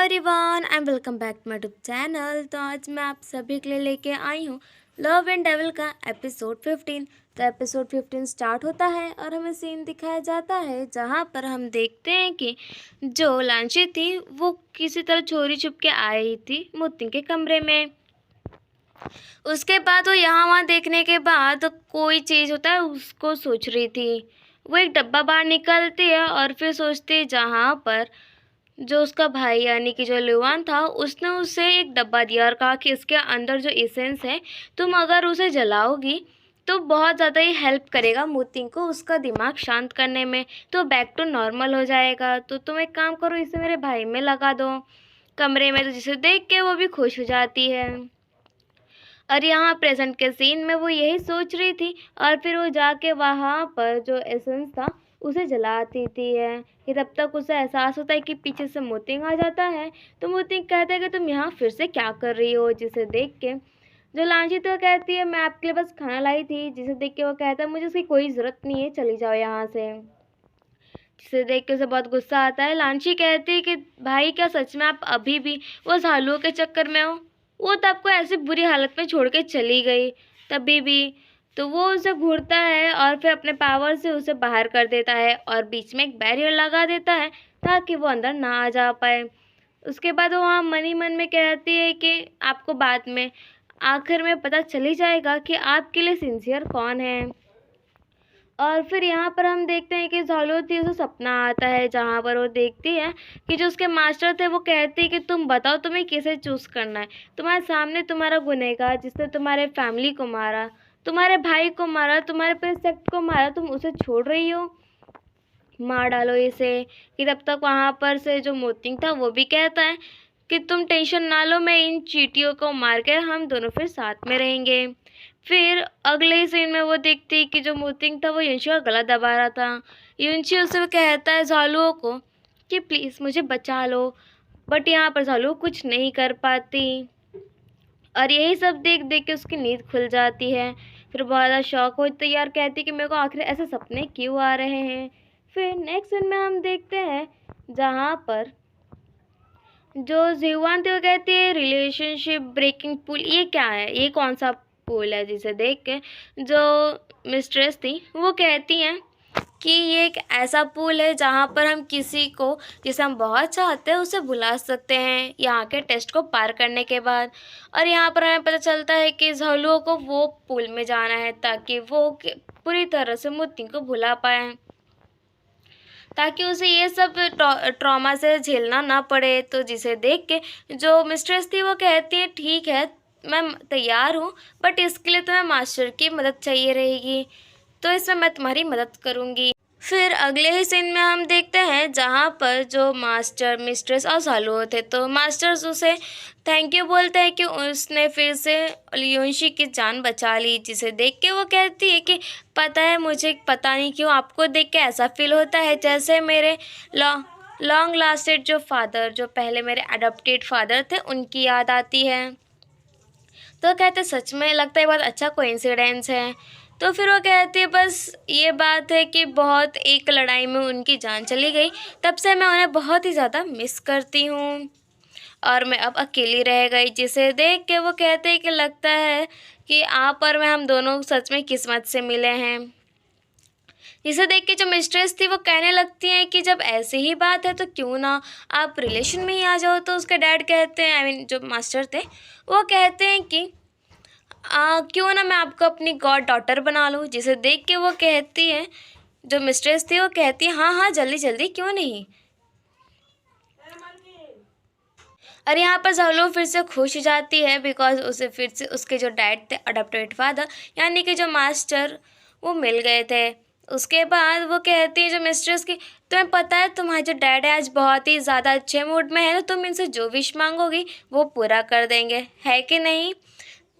Everyone and welcome back to my YouTube channel. तो आज मैं आप सभी के लिए लेके आई हूँ लव एंड डेविल का एपिसोड 15। तो एपिसोड 15 स्टार्ट होता है और हमें सीन दिखाया जाता है जहाँ पर हम देखते हैं कि जो लांची थी वो किसी तरह चोरी छुप के आई थी मोती के कमरे में। उसके बाद वो यहाँ वहाँ देखने के बाद कोई चीज़ होता है उसको सोच रही थी। वो एक डब्बा बाहर निकलती है और फिर सोचती है जहाँ पर जो उसका भाई यानी कि जो लिवान था उसने उसे एक डब्बा दिया और कहा कि इसके अंदर जो एसेंस है तुम अगर उसे जलाओगी तो बहुत ज़्यादा ही हेल्प करेगा मोती को उसका दिमाग शांत करने में, तो बैक टू नॉर्मल हो जाएगा। तो तुम एक काम करो, इसे मेरे भाई में लगा दो कमरे में। तो जिसे देख के वो भी खुश हो जाती है। और यहाँ प्रेजेंट के सीन में वो यही सोच रही थी और फिर वो जाके वहाँ पर जो एसेंस था उसे जला देती है कि तब तक उसे एहसास होता है कि पीछे से मोतिंग आ जाता है। तो मोतिंग कहता है कि तुम यहाँ फिर से क्या कर रही हो। जिसे देख के जो लांची तो कहती है मैं आपके लिए बस खाना लाई थी। जिसे देख के वो कहता है मुझे उसकी कोई ज़रूरत नहीं है, चली जाओ यहाँ से। जिसे देख के उसे बहुत गुस्सा आता है। लांची कहती है कि भाई क्या सच में आप अभी भी वो झालुओं के चक्कर में हो? वो तो आपको ऐसी बुरी हालत में छोड़ के चली गई तभी भी। तो वो उसे घूरता है और फिर अपने पावर से उसे बाहर कर देता है और बीच में एक बैरियर लगा देता है ताकि वो अंदर ना आ जा पाए। उसके बाद वो वहाँ मन ही मन में कहती है कि आपको बाद में आखिर में पता चली जाएगा कि आपके लिए सिंसियर कौन है। और फिर यहाँ पर हम देखते हैं कि झालुओं उसे सपना आता है जहाँ पर वो देखती है कि जो उसके मास्टर थे वो कहते हैं कि तुम बताओ तुम्हें किसे चूज़ करना है। तुम्हारे सामने तुम्हारा गुनहगार जिसने तुम्हारे फैमिली को मारा, तुम्हारे भाई को मारा, तुम्हारे पूरे सेक्ट को मारा, तुम उसे छोड़ रही हो? मार डालो इसे। कि तब तक वहाँ पर से जो मोतिंग था वो भी कहता है कि तुम टेंशन ना लो, मैं इन चींटियों को मार कर हम दोनों फिर साथ में रहेंगे। फिर अगले ही सीन में वो देखती कि जो मोतिंग था वो युंशी का गला दबा रहा था। युंशी उसे कहता है झालुओं को कि प्लीज़ मुझे बचा लो, बट यहाँ पर झालू कुछ नहीं कर पाती। और यही सब देख देख के उसकी नींद खुल जाती है। फिर बहुत ज़्यादा शौक हो तैयार कहती कि मेरे को आखिर ऐसे सपने क्यों आ रहे हैं। फिर नेक्स्ट सीन में हम देखते हैं जहाँ पर जो जीवान थी वो कहती है रिलेशनशिप ब्रेकिंग पुल ये क्या है, ये कौन सा पुल है। जिसे देख के जो मिस्ट्रेस थी वो कहती हैं कि ये एक ऐसा पुल है जहाँ पर हम किसी को जिसे हम बहुत चाहते हैं उसे भुला सकते हैं यहाँ के टेस्ट को पार करने के बाद। और यहाँ पर हमें पता चलता है कि झालुओं को वो पुल में जाना है ताकि वो पूरी तरह से मोती को भुला पाए, ताकि उसे ये सब ट्रॉमा से झेलना ना पड़े। तो जिसे देख के जो मिस्ट्रेस थी वो कहती है ठीक है मैं तैयार हूँ, बट इसके लिए तुम्हें मास्टर की मदद चाहिए रहेगी, तो इसमें मैं तुम्हारी मदद करूँगी। फिर अगले ही सीन में हम देखते हैं जहाँ पर जो मास्टर मिस्ट्रेस और झालुओं थे तो मास्टर्स उसे थैंक यू बोलते हैं कि उसने फिर से युंशी की जान बचा ली। जिसे देख के वो कहती है कि पता है मुझे पता नहीं क्यों आपको देख के ऐसा फील होता है जैसे मेरे लॉन्ग लास्टेड जो फादर, जो पहले मेरे अडॉप्टेड फादर थे, उनकी याद आती है। तो कहते सच में लगता है बहुत अच्छा कोइंसिडेंस है। तो फिर वो कहती है बस ये बात है कि बहुत एक लड़ाई में उनकी जान चली गई, तब से मैं उन्हें बहुत ही ज़्यादा मिस करती हूँ और मैं अब अकेली रह गई। जिसे देख के वो कहते हैं कि लगता है कि आप और मैं हम दोनों सच में किस्मत से मिले हैं। जिसे देख के जो मिस्ट्रेस थी वो कहने लगती हैं कि जब ऐसी ही बात है तो क्यों ना आप रिलेशन में ही आ जाओ। तो उसके डैड कहते हैं, आई मीन जो मास्टर थे वो कहते हैं कि क्यों ना मैं आपको अपनी गॉड डॉटर बना लूँ। जिसे देख के वो कहती है, जो मिस्ट्रेस थी वो कहती है हाँ हाँ जल्दी जल्दी क्यों नहीं। और यहाँ पर झालू फिर से खुश हो जाती है बिकॉज उसे फिर से उसके जो डैड थे अडॉप्टेड फादर यानी कि जो मास्टर वो मिल गए थे। उसके बाद वो कहती है जो मिस्ट्रेस की तुम्हें पता है तुम्हारे जो डैड है आज बहुत ही ज़्यादा अच्छे मूड में है, तो तुम इनसे जो विश मांगोगी वो पूरा कर देंगे, है कि नहीं।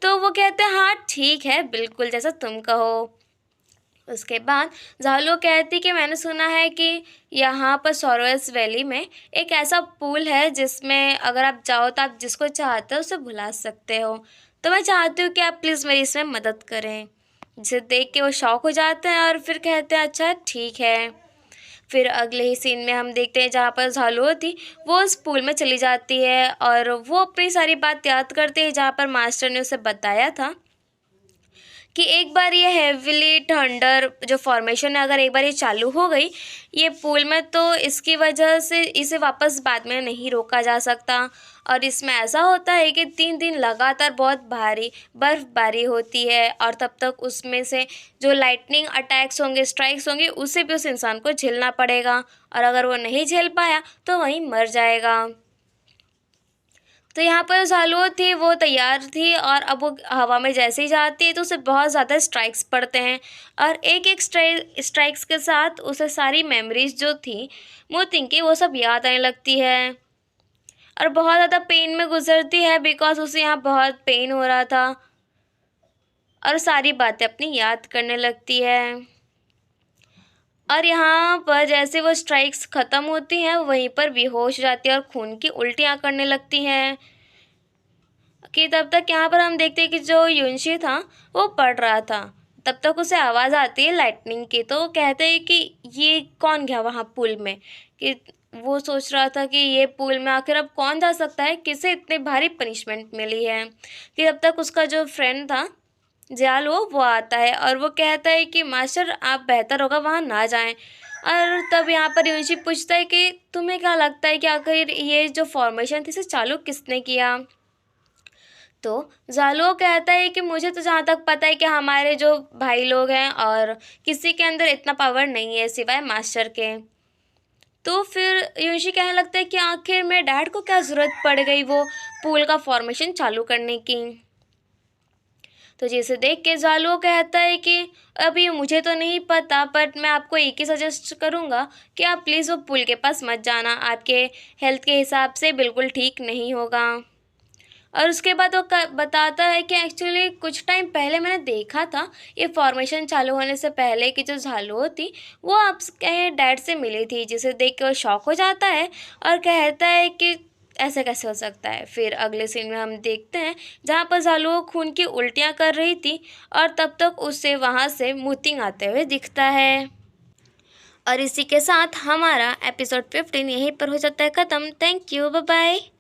तो वो कहते हैं हाँ ठीक है बिल्कुल जैसा तुम कहो। उसके बाद झालू कहती कि मैंने सुना है कि यहाँ पर सॉरोस वैली में एक ऐसा पूल है जिसमें अगर आप जाओ तो आप जिसको चाहते हो उसे भुला सकते हो, तो मैं चाहती हूँ कि आप प्लीज़ मेरी इसमें मदद करें। जिसे देख के वो शौक हो जाते हैं और फिर कहते हैं अच्छा ठीक है। फिर अगले ही सीन में हम देखते हैं जहाँ पर झालू होती वो उस पूल में चली जाती है और वो अपनी सारी बात याद करती है जहाँ पर मास्टर ने उसे बताया था कि एक बार ये हेविली थंडर जो फॉर्मेशन है अगर एक बार ये चालू हो गई ये पूल में तो इसकी वजह से इसे वापस बाद में नहीं रोका जा सकता। और इसमें ऐसा होता है कि 3 दिन लगातार बहुत भारी बर्फ़बारी होती है और तब तक उसमें से जो लाइटनिंग अटैक्स होंगे स्ट्राइक्स होंगे उसे भी उस इंसान को झेलना पड़ेगा और अगर वो नहीं झेल पाया तो वहीं मर जाएगा। तो यहाँ पर झालू थी वो तैयार थी और अब वो हवा में जैसे ही जाती है तो उसे बहुत ज़्यादा स्ट्राइक्स पड़ते हैं और एक एक स्ट्राइक्स के साथ उसे सारी मेमोरीज जो थी मोतिंग की वो सब याद आने लगती है और बहुत ज़्यादा पेन में गुजरती है बिकॉज उसे यहाँ बहुत पेन हो रहा था और सारी बातें अपनी याद करने लगती है। और यहाँ पर जैसे वो स्ट्राइक्स ख़त्म होती हैं वहीं पर बेहोश हो जाती है और खून की उल्टियाँ करने लगती हैं कि तब तक यहाँ पर हम देखते हैं कि जो युनशी था वो पढ़ रहा था। तब तक उसे आवाज़ आती है लाइटनिंग की तो वो कहते हैं कि ये कौन गया वहाँ पुल में कि वो सोच रहा था कि ये पुल में आखिर अब कौन जा सकता है किसे इतनी भारी पनिशमेंट मिली है कि तब तक उसका जो फ्रेंड था जयाल वो आता है और वो कहता है कि मास्टर आप बेहतर होगा वहाँ ना जाएं। और तब यहाँ पर युनशी पूछता है कि तुम्हें क्या लगता है कि आखिर ये जो फॉर्मेशन थी इसे चालू किसने किया। तो ज़ालुओ कहता है कि मुझे तो जहाँ तक पता है कि हमारे जो भाई लोग हैं और किसी के अंदर इतना पावर नहीं है सिवाय मास्टर के। तो फिर युनशी कहने लगता है कि आखिर मेरे डैड को क्या ज़रूरत पड़ गई वो पूल का फॉर्मेशन चालू करने की। तो जिसे देख के ज़ालुओ कहता है कि अभी मुझे तो नहीं पता बट मैं आपको एक ही सजेस्ट करूँगा कि आप प्लीज़ वो पुल के पास मत जाना आपके हेल्थ के हिसाब से बिल्कुल ठीक नहीं होगा। और उसके बाद वो बताता है कि एक्चुअली कुछ टाइम पहले मैंने देखा था ये फॉर्मेशन चालू होने से पहले कि जो झालुओ थी वो आपके डैड से मिली थी जिसे देख के वो शॉक हो जाता है और कहता है कि ऐसे कैसे हो सकता है। फिर अगले सीन में हम देखते हैं जहाँ पर झालुओ खून की उल्टियाँ कर रही थी और तब तक उसे वहाँ से मूतिंग आते हुए दिखता है। और इसी के साथ हमारा एपिसोड 15 यहीं पर हो जाता है ख़त्म। Thank you, bye bye.